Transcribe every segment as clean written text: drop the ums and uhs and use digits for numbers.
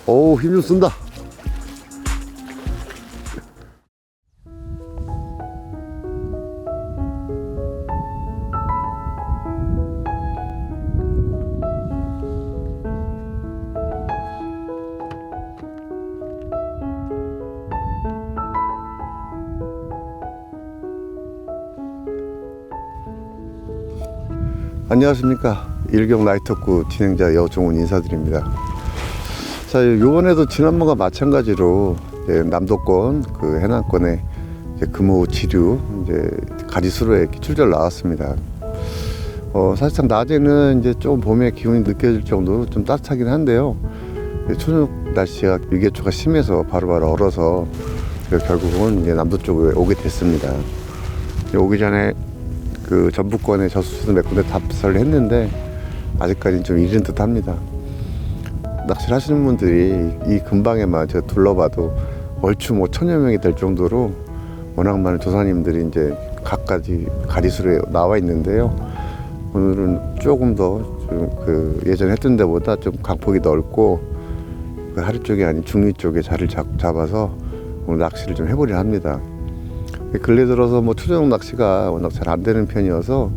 어우, 힘 좀 쓴다. 안녕하십니까. 일경 라이트업구 진행자 여종훈 인사드립니다. 자, 요번에도 지난번과 마찬가지로 이제 남도권 그 해남권에 이제 금호 지류 이제 가지수로에 이렇게 출절 나왔습니다. 사실상 낮에는 이제 좀 봄의 기운이 느껴질 정도로 좀 따뜻하긴 한데요. 초저녁 날씨가 일교차가 심해서 바로바로 얼어서 결국은 이제 남도 쪽에 오게 됐습니다. 오기 전에 그 전북권의 저수지도 몇 군데 답사를 했는데 아직까지는 좀 이른 듯 합니다. 낚시를 하시는 분들이 이 근방에만 제가 둘러봐도 얼추 뭐 1000여 명이 될 정도로 워낙 많은 조사님들이 이제 각가지 가리수로에 나와 있는데요. 오늘은 조금 더 좀 그 예전에 했던 데보다 좀 강폭이 넓고 그 하류 쪽이 아닌 중리 쪽에 자리를 잡아서 오늘 낚시를 좀 해보려 합니다. 근래 들어서 뭐 초저녁 낚시가 워낙 잘 안 되는 편이어서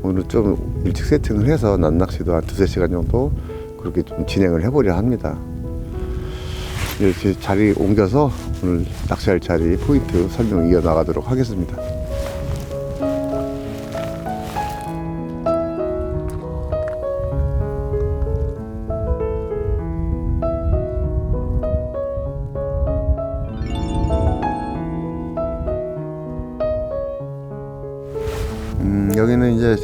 오늘 좀 일찍 세팅을 해서 낮 낚시도 한 2-3시간 정도 그렇게 좀 진행을 해보려 합니다. 이렇게 자리 옮겨서 오늘 낚시할 자리 포인트 설명 이어나가도록 하겠습니다. 여기는 이제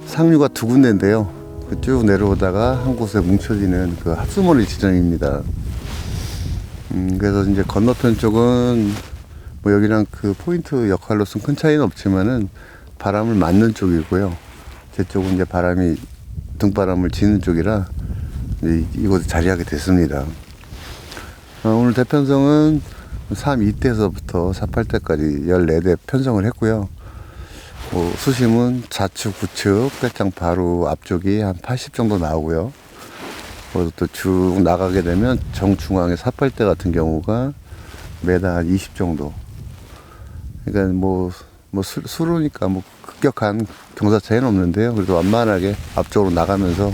상류가 두 군데인데요. 쭉 내려오다가 한 곳에 뭉쳐지는 그 합수머리 지점입니다. 그래서 이제 건너편 쪽은 뭐 여기랑 그 포인트 역할로서는 큰 차이는 없지만은 바람을 맞는 쪽이고요. 제 쪽은 이제 바람이 등바람을 지는 쪽이라 이곳에 자리하게 됐습니다. 오늘 대편성은 32대에서부터 48대까지 14대 편성을 했고요. 수심은 좌측, 우측, 배짱 바로 앞쪽이 한 80 정도 나오고요. 그래서 또 쭉 나가게 되면 정중앙의 48대 같은 경우가 매달 한 20 정도. 그러니까 수로니까 급격한 경사 차이는 없는데요. 그래도 완만하게 앞쪽으로 나가면서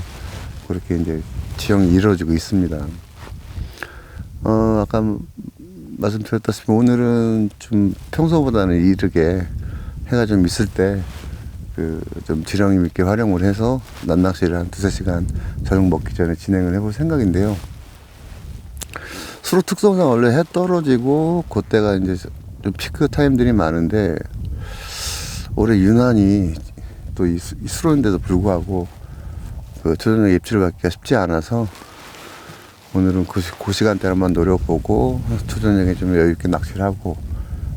그렇게 이제 지형이 이루어지고 있습니다. 아까 말씀드렸다시피 오늘은 좀 평소보다는 이르게 해가 좀 있을 때 좀 지렁이 있게 활용을 해서 낮낚시를 한 2-3시간 저녁 먹기 전에 진행을 해볼 생각인데요. 수로 특성상 원래 해 떨어지고 그때가 이제 좀 피크 타임들이 많은데 올해 유난히 또 이 수로인데도 불구하고 그 저녁 입질을 받기가 쉽지 않아서 오늘은 그 시간대로만 노려보고 초저녁에 좀 여유있게 낚시를 하고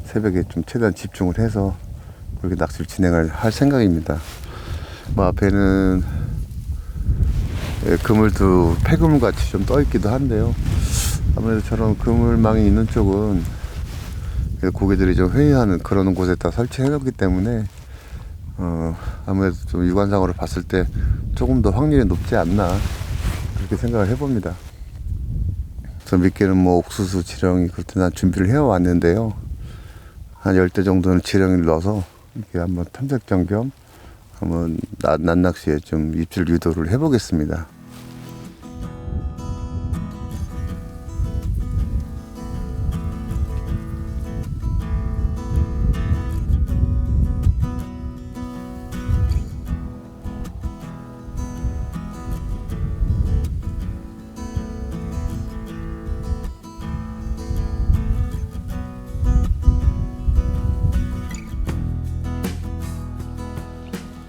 새벽에 좀 최대한 집중을 해서 그렇게 낚시를 진행을 할 생각입니다. 앞에는 그물도 폐그물 같이 좀 떠 있기도 한데요. 아무래도 저런 그물망이 있는 쪽은 고개들이 좀 회의하는 그런 곳에다 설치해 놓기 때문에 아무래도 좀 육안상으로 봤을 때 조금 더 확률이 높지 않나 그렇게 생각을 해봅니다. 저 밑에는 옥수수, 지렁이 그렇게 난 준비를 해왔는데요. 한 10대 정도는 지렁이를 넣어서 이렇게 한번 탐색전 겸 한번 낮낚시에 좀 입질 유도를 해보겠습니다.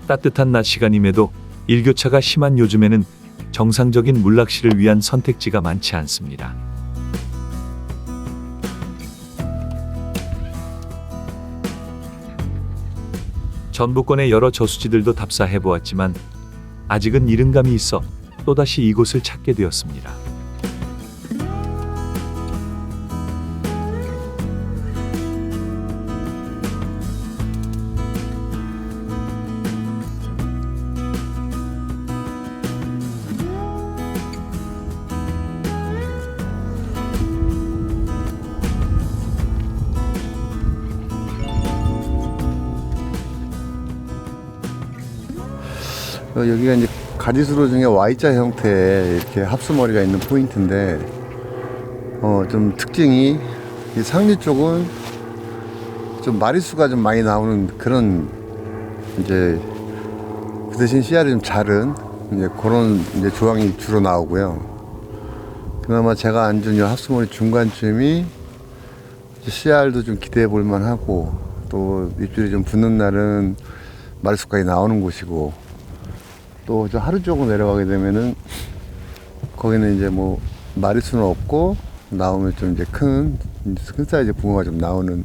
따뜻한 낮 시간임에도 일교차가 심한 요즘에는 정상적인 물낚시를 위한 선택지가 많지 않습니다. 전북권의 여러 저수지들도 답사해보았지만 아직은 이른 감이 있어 또다시 이곳을 찾게 되었습니다. 여기가 이제 가지수로 중에 Y자 형태의 이렇게 합수머리가 있는 포인트인데, 좀 특징이 이 상류 쪽은 좀 마리수가 좀 많이 나오는 그런 이제 그 대신 씨알이 좀 작은 이제 그런 이제 조항이 주로 나오고요. 그나마 제가 앉은 이 합수머리 중간쯤이 씨알도 좀 기대해 볼 만하고, 또 입질이 좀 붙는 날은 마리수까지 나오는 곳이고, 또 저 하루 쪽으로 내려가게 되면은 거기는 이제 뭐 마리수는 없고 나오면 좀 이제 큰 사이즈 붕어가 좀 나오는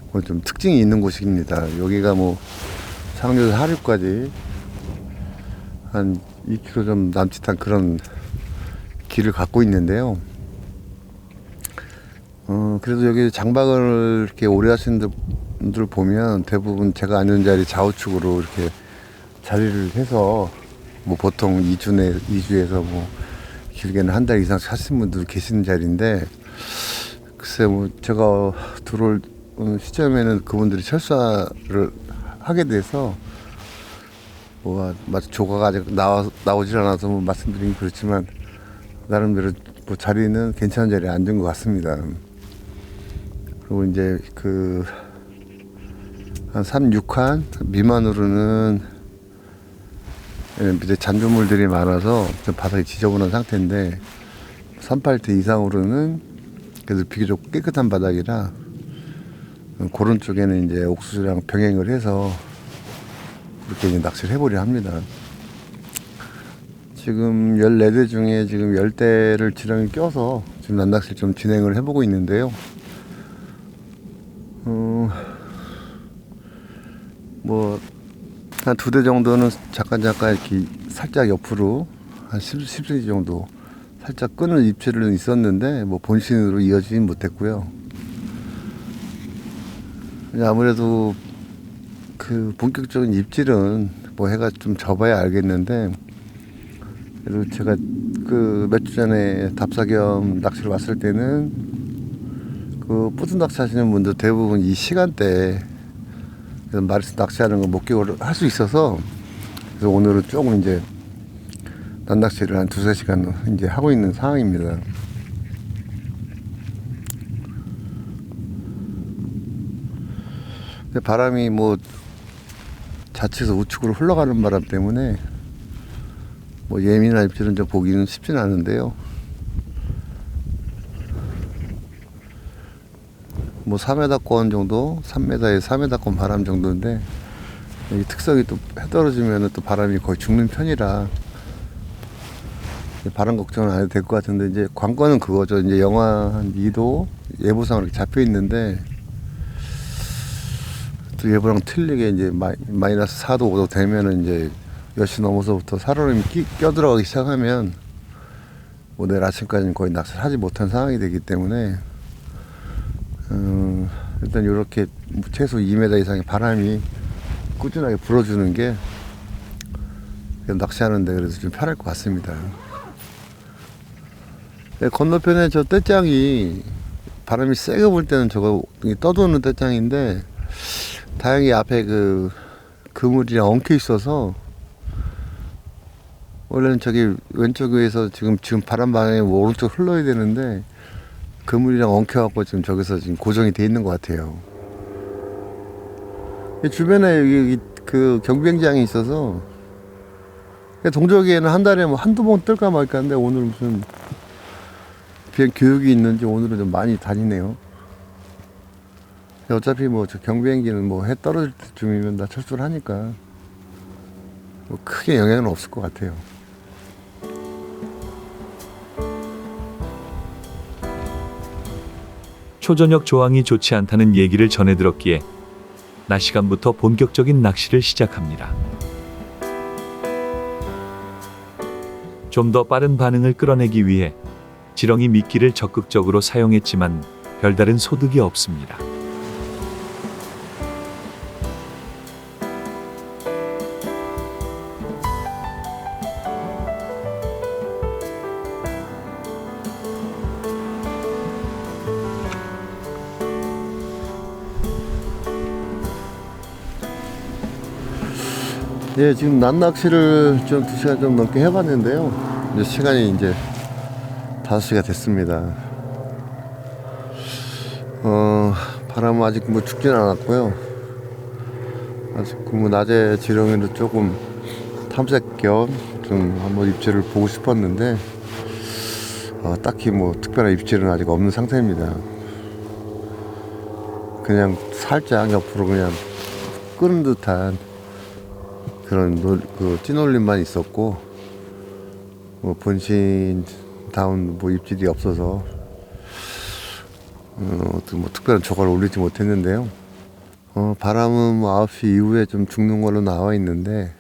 그런 좀 특징이 있는 곳입니다. 여기가 뭐 상류에서 하류까지 한 2km 좀 남짓한 그런 길을 갖고 있는데요. 그래도 여기 장박을 이렇게 오래 하시는 분들 보면 대부분 제가 앉은 자리 좌우측으로 이렇게 자리를 해서 뭐 보통 2주에서 뭐 길게는 한 달 이상 하시는 분들 계시는 자리인데, 글쎄 뭐 제가 들어올 시점에는 그분들이 철수를 하게 돼서 뭐 조가가 아직 나오질 않아서 뭐 말씀드리긴 그렇지만 나름대로 뭐 자리는 괜찮은 자리에 앉은 것 같습니다. 그리고 이제 한 3, 6칸 미만으로는 밑에 잔존물들이 많아서 좀 바닥이 지저분한 상태인데, 38대 이상으로는 그래도 비교적 깨끗한 바닥이라 그런 쪽에는 이제 옥수수랑 병행을 해서 그렇게 이제 낚시를 해보려 합니다. 지금 14대 중에 지금 10대를 지렁이 껴서 지금 난낚시를 좀 진행을 해보고 있는데요. 뭐 한 2대 정도는 잠깐 이렇게 살짝 옆으로 한 10cm 정도 살짝 끄는 입질은 있었는데 뭐 본신으로 이어지진 못했고요. 아무래도 그 본격적인 입질은 뭐 해가 좀 져봐야 알겠는데, 그래도 제가 그 몇 주 전에 답사 겸 낚시를 왔을 때는 그 뿌듯 낚시 하시는 분들 대부분 이 시간대에 마리수 낚시하는 거 목격을 할 수 있어서, 그래서 오늘은 조금 이제 난낚시를 한 2-3시간 이제 하고 있는 상황입니다. 근데 바람이 뭐 좌측에서 우측으로 흘러가는 바람 때문에 뭐 예민한 입질은 좀 보기는 쉽지는 않은데요. 뭐 4m권 정도, 3m에 4m권 바람 정도인데, 이 특성이 또 해 떨어지면 또 바람이 거의 죽는 편이라 바람 걱정은 안 해도 될 것 같은데, 이제 관건은 그거죠. 이제 영하 한 2도 예보상으로 이렇게 잡혀 있는데, 또 예보랑 틀리게 이제 마이너스 4도 5도 되면은 이제 10시 넘어서부터 살얼음이 껴들어가기 시작하면 뭐 내일 아침까지는 거의 낚시를 하지 못한 상황이 되기 때문에, 일단 이렇게 최소 2m 이상의 바람이 꾸준하게 불어주는 게 낚시하는데 그래서 좀 편할 것 같습니다. 네, 건너편에 저 떼짱이 바람이 세게 불 때는 저거 떠도는 떼짱인데, 다행히 앞에 그 그물이랑 엉켜 있어서, 원래는 저기 왼쪽 위에서 지금 바람 방향이 오른쪽 흘러야 되는데 그물이랑 엉켜갖고 지금 저기서 지금 고정이 돼 있는 것 같아요. 주변에 여기 그 경비행장이 있어서 동저기에는 한 달에 뭐 한두 번 뜰까 말까 하는데, 오늘 무슨 비행 교육이 있는지 오늘은 좀 많이 다니네요. 어차피 뭐 저 경비행기는 뭐 해 떨어질 때쯤이면 다 철수를 하니까 뭐 크게 영향은 없을 것 같아요. 초저녁 조항이 좋지 않다는 얘기를 전해 들었기에 낮 시간부터 본격적인 낚시를 시작합니다. 좀 더 빠른 반응을 끌어내기 위해 지렁이 미끼를 적극적으로 사용했지만 별다른 소득이 없습니다. 예, 지금 낮 낚시를 좀 2시간 좀 넘게 해봤는데요. 이제 시간이 이제 5시가 됐습니다. 바람은 아직 뭐 죽진 않았고요. 아직 뭐 낮에 지렁이를 조금 탐색 겸 좀 한번 입질을 보고 싶었는데, 딱히 뭐 특별한 입질은 아직 없는 상태입니다. 그냥 살짝 옆으로 그냥 끄는 듯한 그런 찌놀림만 있었고, 뭐 본신다운 뭐 입질이 없어서 뭐 특별한 조과를 올리지 못했는데요. 바람은 뭐 9시 이후에 좀 죽는 걸로 나와 있는데,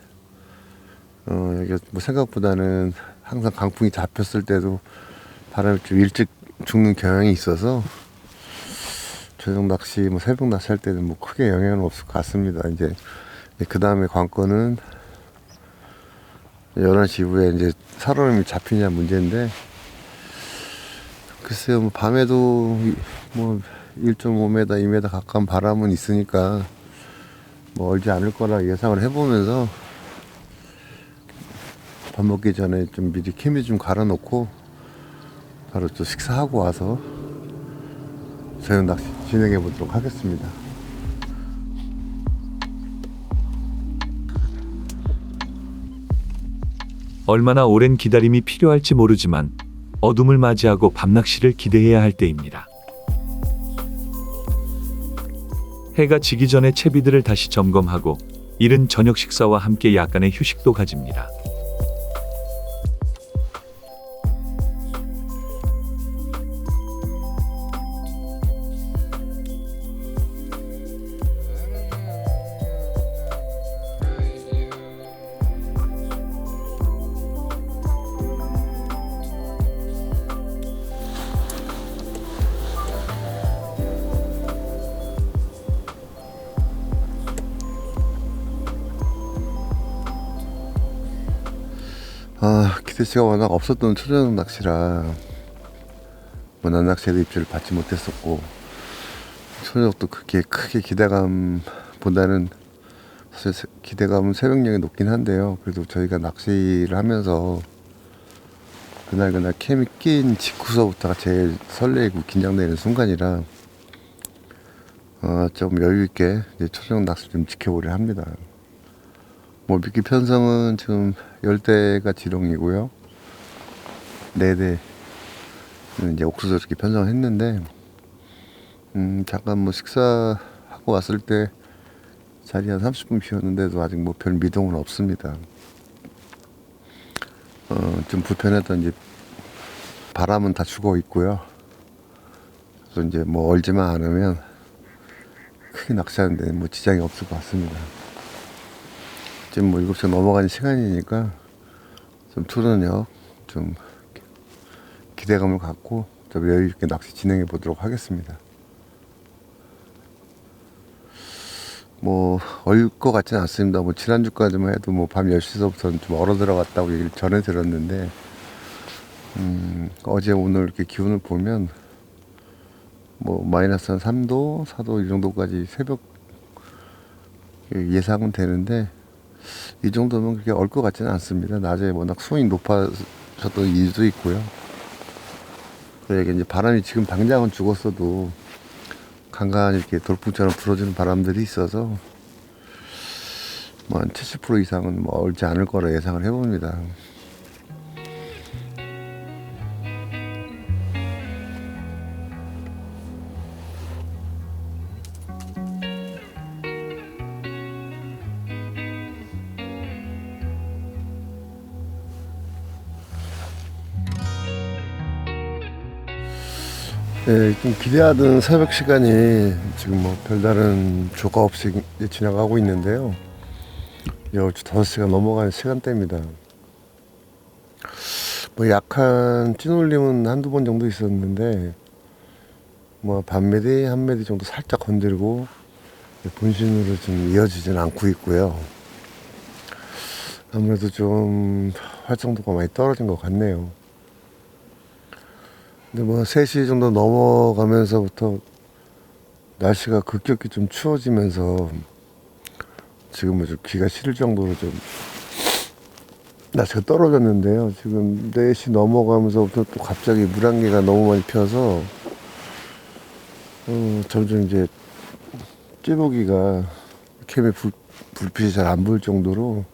이게 뭐 생각보다는 항상 강풍이 잡혔을 때도 바람이 좀 일찍 죽는 경향이 있어서 저녁 낚시, 뭐 새벽 낚시 할 때는 뭐 크게 영향은 없을 것 같습니다. 이제 그 다음에 관건은 11시 이후에 이제 살얼음이 잡히냐 문제인데, 글쎄요, 뭐 밤에도 뭐 1.5m, 2m 가까운 바람은 있으니까 뭐 얼지 않을 거라 예상을 해보면서 밥 먹기 전에 좀 미리 케미 좀 갈아 놓고 바로 또 식사하고 와서 저녁 낚시 진행해 보도록 하겠습니다. 얼마나 오랜 기다림이 필요할지 모르지만 어둠을 맞이하고 밤낚시를 기대해야 할 때입니다. 해가 지기 전에 채비들을 다시 점검하고 이른 저녁 식사와 함께 약간의 휴식도 가집니다. 기대치가 워낙 없었던 초저녁 낚시라 뭐 낮 낚시에도 입질을 받지 못했었고, 초저녁도 그렇게 크게 기대감보다는 사실 기대감은 새벽녘에 높긴 한데요. 그래도 저희가 낚시를 하면서 그날 캠이 낀 직후서부터가 제일 설레이고 긴장되는 순간이라 좀 여유있게 초저녁 낚시 좀 지켜보려 합니다. 뭐 미끼 편성은 지금 10대가 지렁이고요. 4대 이제 옥수수 이렇게 편성했는데, 잠깐 뭐 식사하고 왔을 때 자리 한 30분 비웠는데도 아직 뭐 별 미동은 없습니다. 좀 불편했던 이제 바람은 다 죽어 있고요. 그래서 이제 뭐 얼지만 않으면 크게 낚시하는데 뭐 지장이 없을 것 같습니다. 지금 뭐 7시가 넘어가는 시간이니까 좀 초저녁 좀 기대감을 갖고 좀 여유있게 낚시 진행해 보도록 하겠습니다. 뭐 얼 것 같지는 않습니다. 뭐 지난주까지만 해도 뭐 밤 10시서부터는 좀 얼어 들어갔다고 얘기를 전해 들었는데, 어제 오늘 이렇게 기온을 보면 뭐 마이너스 한 3도, 4도 이 정도까지 새벽 예상은 되는데, 이 정도면 그렇게 얼 것 같지는 않습니다. 낮에 워낙 수온이 높아졌던 이유도 있고요. 그러니까 이제 바람이 지금 당장은 죽었어도 간간히 이렇게 돌풍처럼 불어주는 바람들이 있어서 뭐 한 70% 이상은 뭐 얼지 않을 거라 예상을 해봅니다. 네, 좀 기대하던 새벽 시간이 지금 뭐 별다른 조과 없이 지나가고 있는데요. 5시가 넘어가는 시간대입니다. 뭐 약한 찌놀림은 한두 번 정도 있었는데, 뭐 반메디, 한 메디 정도 살짝 건들고 본신으로 좀 이어지진 않고 있고요. 아무래도 좀 활성도가 많이 떨어진 것 같네요. 근데 뭐 3시 정도 넘어가면서부터 날씨가 급격히 좀 추워지면서 지금은 좀 귀가 시릴 정도로 좀 날씨가 떨어졌는데요. 지금 4시 넘어가면서부터 또 갑자기 물안개가 너무 많이 펴서 점점 이제 찌보기가 캠에 불빛이 잘 안 보일 정도로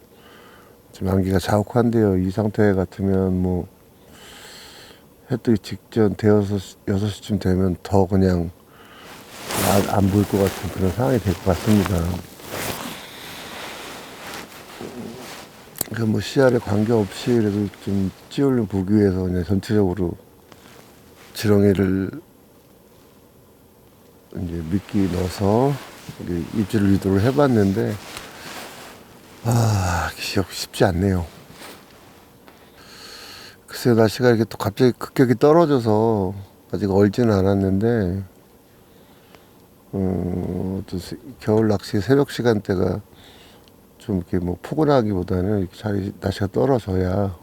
지금 안개가 자욱한데요. 이 상태 같으면 뭐 해 뜨기 직전 대여섯 6시쯤 되면 더 그냥 안 보일 것 같은 그런 상황이 될 것 같습니다. 뭐 시야에 관계없이 그래도 좀 찌올림 보기 위해서 그냥 전체적으로 지렁이를 이제 미끼 넣어서 입질을 유도를 해봤는데 역시 쉽지 않네요. 글쎄요, 날씨가 이렇게 또 갑자기 급격히 떨어져서 아직 얼지는 않았는데 또 겨울 낚시 새벽 시간대가 좀 이렇게 뭐 포근하기보다는 이렇게 잘 날씨가 떨어져야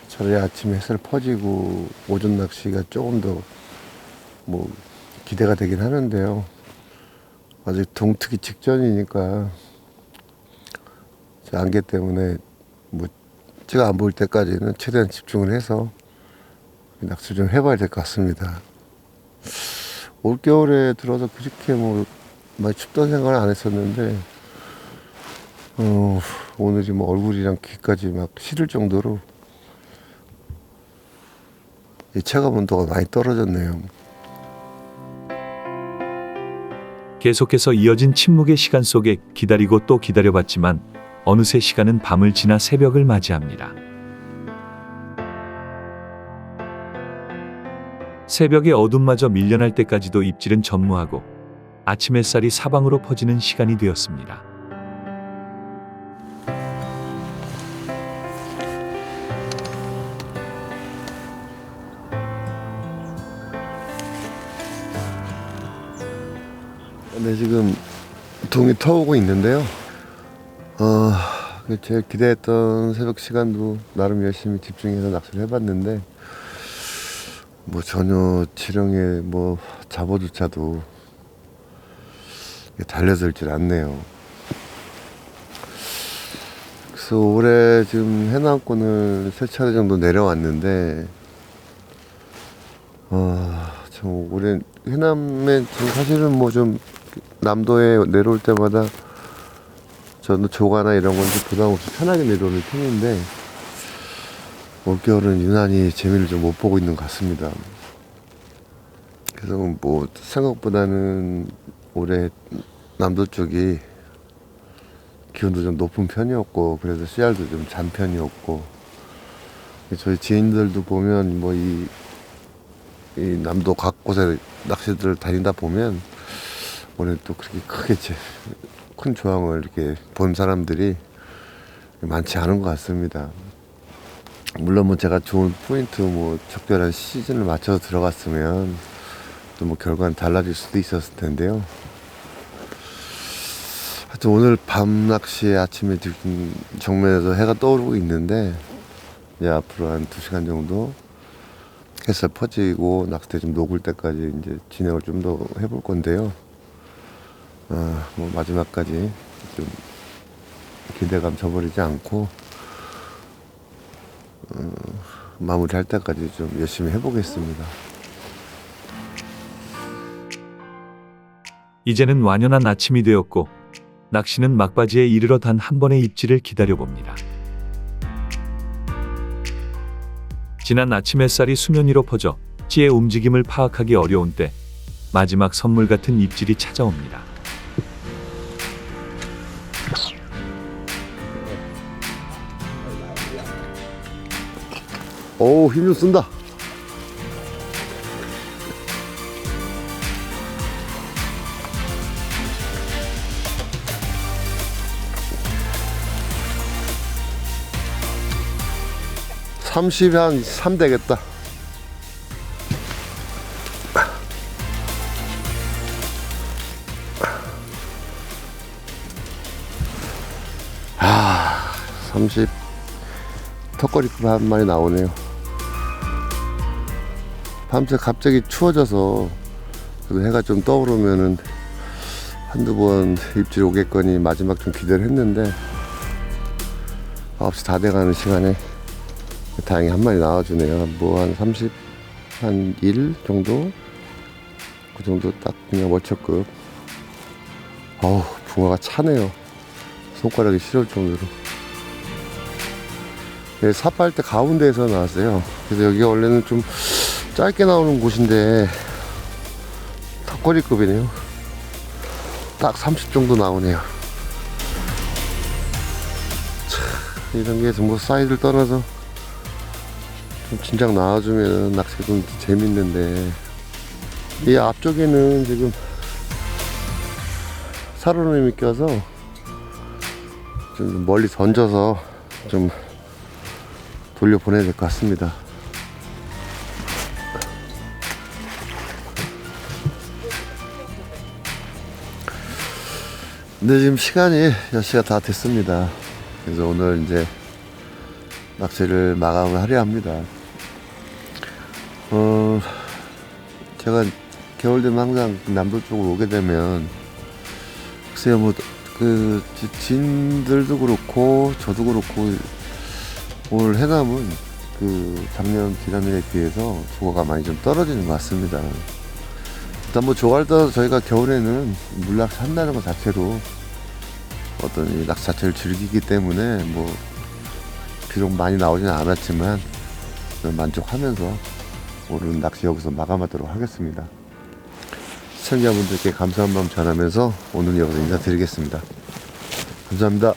차라리 아침에 햇살 퍼지고 오전 낚시가 조금 더 뭐 기대가 되긴 하는데요. 아직 동트기 직전이니까 안개 때문에 뭐 제가 안 보일 때까지는 최대한 집중을 해서 낚시를 좀 해봐야 될 것 같습니다. 올겨울에 들어서 그렇게 뭐 많이 춥다는 생각을 안 했었는데 오늘이 뭐 얼굴이랑 귀까지 막 시릴 정도로 이 체감 온도가 많이 떨어졌네요. 계속해서 이어진 침묵의 시간 속에 기다리고 또 기다려봤지만 어느새 시간은 밤을 지나 새벽을 맞이합니다. 새벽의 어둠마저 밀려날 때까지도 입질은 전무하고 아침 햇살이 사방으로 퍼지는 시간이 되었습니다. 네, 지금 동이 터오고 있는데요. 제가 기대했던 새벽 시간도 나름 열심히 집중해서 낚시를 해봤는데 뭐 전혀 지렁이에 뭐 잡어조차도 달려들질 않네요. 그래서 올해 지금 해남권을 3차례 정도 내려왔는데 참 올해 해남에 사실은 뭐 좀 남도에 내려올 때마다 저는 조가나 이런 건 좀 부담 없이 편하게 내려오는 편인데 올겨울은 유난히 재미를 좀 못 보고 있는 것 같습니다. 그래서 뭐 생각보다는 올해 남도 쪽이 기온도 좀 높은 편이었고 그래서 씨알도 좀 잔 편이었고 저희 지인들도 보면 뭐 이 남도 각 곳에 낚시들 다니다 보면 오늘 또 그렇게 크게 큰 조항을 이렇게 본 사람들이 많지 않은 것 같습니다. 물론 뭐 제가 좋은 포인트 뭐 적절한 시즌을 맞춰서 들어갔으면 또 뭐 결과는 달라질 수도 있었을 텐데요. 하여튼 오늘 밤 낚시에 아침에 지금 정면에서 해가 떠오르고 있는데 이제 앞으로 한 2시간 정도 햇살 퍼지고 낚싯대 좀 녹을 때까지 이제 진행을 좀 더 해볼 건데요. 뭐 마지막까지 좀 기대감 저버리지 않고 마무리할 때까지 좀 열심히 해보겠습니다. 이제는 완연한 아침이 되었고 낚시는 막바지에 이르러 단 한 번의 입질을 기다려봅니다. 지난 아침 햇살이 수면 위로 퍼져 찌의 움직임을 파악하기 어려운 때 마지막 선물 같은 입질이 찾아옵니다. 오, 힘 좀 쓴다. 한 3 되겠다. 아, 30 턱걸이급 한 마리 나오네요. 밤새 갑자기 추워져서 해가 좀 떠오르면은 한두 번 입질 오겠거니 마지막 좀 기대를 했는데 9시 다 돼가는 시간에 다행히 한 마리 나와주네요. 뭐 한 30, 한 1 정도? 그 정도 딱 그냥 월척급. 어우, 붕어가 차네요. 손가락이 시려울 정도로. 네, 사파할 때 가운데에서 나왔어요. 그래서 여기가 원래는 좀 짧게 나오는 곳인데 턱걸이급이네요. 딱 30 정도 나오네요. 참, 이런 게 뭐 사이즈를 떠나서 좀 진작 나와주면 낚시가 좀 재밌는데, 이 앞쪽에는 지금 사로님이 껴서 좀 멀리 던져서 좀 돌려보내야 될 것 같습니다. 근데 지금 시간이 10시가 다 됐습니다. 그래서 오늘 이제 낚시를 마감을 하려 합니다. 제가 겨울 되면 항상 남도 쪽으로 오게 되면, 글쎄요, 뭐, 진들도 그렇고, 저도 그렇고, 올 해남은 작년, 지난해에 비해서 붕어가 많이 좀 떨어지는 것 같습니다. 일단 뭐, 조갈 떠서 저희가 겨울에는 물낚시 한다는 것 자체로 어떤 이 낚시 자체를 즐기기 때문에, 뭐, 비록 많이 나오지는 않았지만, 만족하면서 오늘 낚시 여기서 마감하도록 하겠습니다. 시청자분들께 감사한 마음 전하면서 오늘 여기서 인사드리겠습니다. 감사합니다.